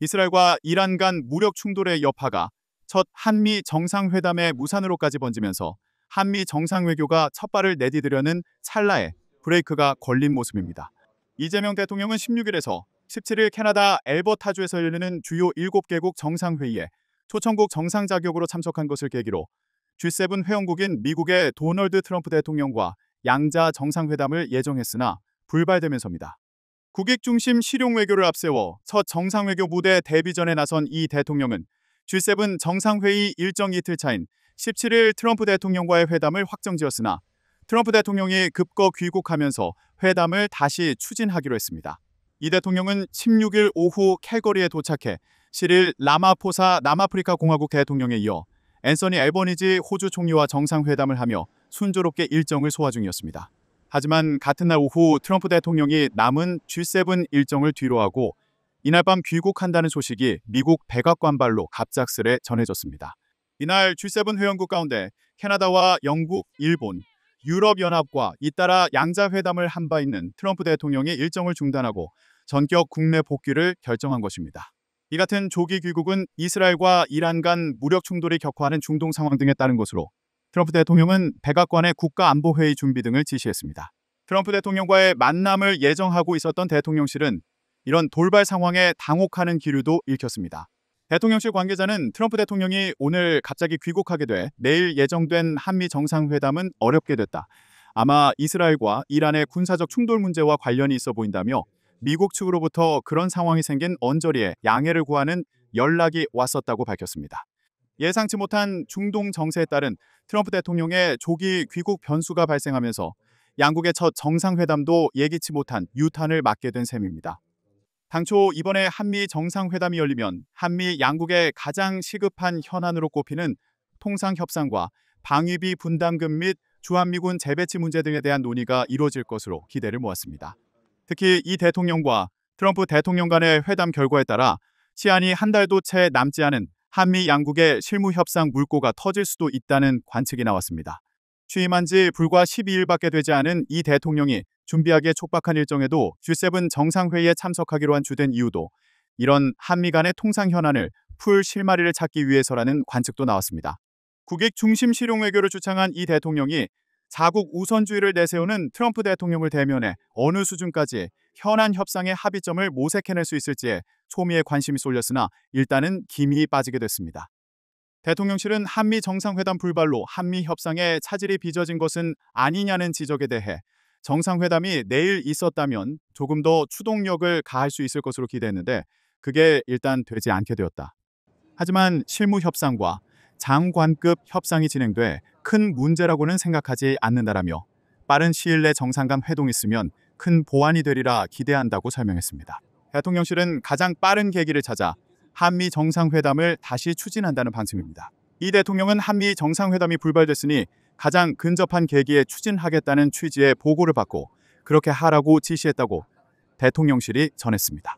이스라엘과 이란 간 무력 충돌의 여파가 첫 한미 정상회담의 무산으로까지 번지면서 한미 정상외교가 첫 발을 내디디려는 찰나에 브레이크가 걸린 모습입니다. 이재명 대통령은 16일에서 17일 캐나다 엘버타주에서 열리는 주요 7개국 정상회의에 초청국 정상 자격으로 참석한 것을 계기로 G7 회원국인 미국의 도널드 트럼프 대통령과 양자 정상회담을 예정했으나 불발되면서입니다. 국익 중심 실용 외교를 앞세워 첫 정상외교 무대 데뷔전에 나선 이 대통령은 G7 정상회의 일정 이틀 차인 17일 트럼프 대통령과의 회담을 확정지었으나 트럼프 대통령이 급거 귀국하면서 회담을 다시 추진하기로 했습니다. 이 대통령은 16일 오후 캘거리에 도착해 시릴 라마포사 남아프리카 공화국 대통령에 이어 앤서니 앨버니지 호주 총리와 정상회담을 하며 순조롭게 일정을 소화 중이었습니다. 하지만 같은 날 오후 트럼프 대통령이 남은 G7 일정을 뒤로하고 이날 밤 귀국한다는 소식이 미국 백악관발로 갑작스레 전해졌습니다. 이날 G7 회원국 가운데 캐나다와 영국, 일본, 유럽연합과 잇따라 양자회담을 한 바 있는 트럼프 대통령이 일정을 중단하고 전격 국내 복귀를 결정한 것입니다. 이 같은 조기 귀국은 이스라엘과 이란 간 무력 충돌이 격화하는 중동 상황 등에 따른 것으로 트럼프 대통령은 백악관의 국가안보회의 준비 등을 지시했습니다. 트럼프 대통령과의 만남을 예정하고 있었던 대통령실은 이런 돌발 상황에 당혹하는 기류도 읽혔습니다. 대통령실 관계자는 트럼프 대통령이 오늘 갑자기 귀국하게 돼 내일 예정된 한미 정상회담은 어렵게 됐다. 아마 이스라엘과 이란의 군사적 충돌 문제와 관련이 있어 보인다며 미국 측으로부터 그런 상황이 생긴 언저리에 양해를 구하는 연락이 왔었다고 밝혔습니다. 예상치 못한 중동 정세에 따른 트럼프 대통령의 조기 귀국 변수가 발생하면서 양국의 첫 정상회담도 예기치 못한 유탄을 맞게 된 셈입니다. 당초 이번에 한미 정상회담이 열리면 한미 양국의 가장 시급한 현안으로 꼽히는 통상협상과 방위비 분담금 및 주한미군 재배치 문제 등에 대한 논의가 이루어질 것으로 기대를 모았습니다. 특히 이 대통령과 트럼프 대통령 간의 회담 결과에 따라 시한이 한 달도 채 남지 않은 한미 양국의 실무협상 물꼬가 터질 수도 있다는 관측이 나왔습니다. 취임한 지 불과 12일밖에 되지 않은 이 대통령이 준비하기에 촉박한 일정에도 G7 정상회의에 참석하기로 한 주된 이유도 이런 한미 간의 통상 현안을 풀 실마리를 찾기 위해서라는 관측도 나왔습니다. 국익 중심 실용 외교를 주창한 이 대통령이 자국 우선주의를 내세우는 트럼프 대통령을 대면해 어느 수준까지 현안 협상의 합의점을 모색해낼 수 있을지에 초미의 관심이 쏠렸으나 일단은 기미에 빠지게 됐습니다. 대통령실은 한미 정상회담 불발로 한미 협상에 차질이 빚어진 것은 아니냐는 지적에 대해 정상회담이 내일 있었다면 조금 더 추동력을 가할 수 있을 것으로 기대했는데 그게 일단 되지 않게 되었다. 하지만 실무 협상과 장관급 협상이 진행돼 큰 문제라고는 생각하지 않는다라며 빠른 시일 내 정상 간 회동이 있으면 큰 보완이 되리라 기대한다고 설명했습니다. 대통령실은 가장 빠른 계기를 찾아 한미 정상회담을 다시 추진한다는 방침입니다. 이 대통령은 한미 정상회담이 불발됐으니 가장 근접한 계기에 추진하겠다는 취지의 보고를 받고 그렇게 하라고 지시했다고 대통령실이 전했습니다.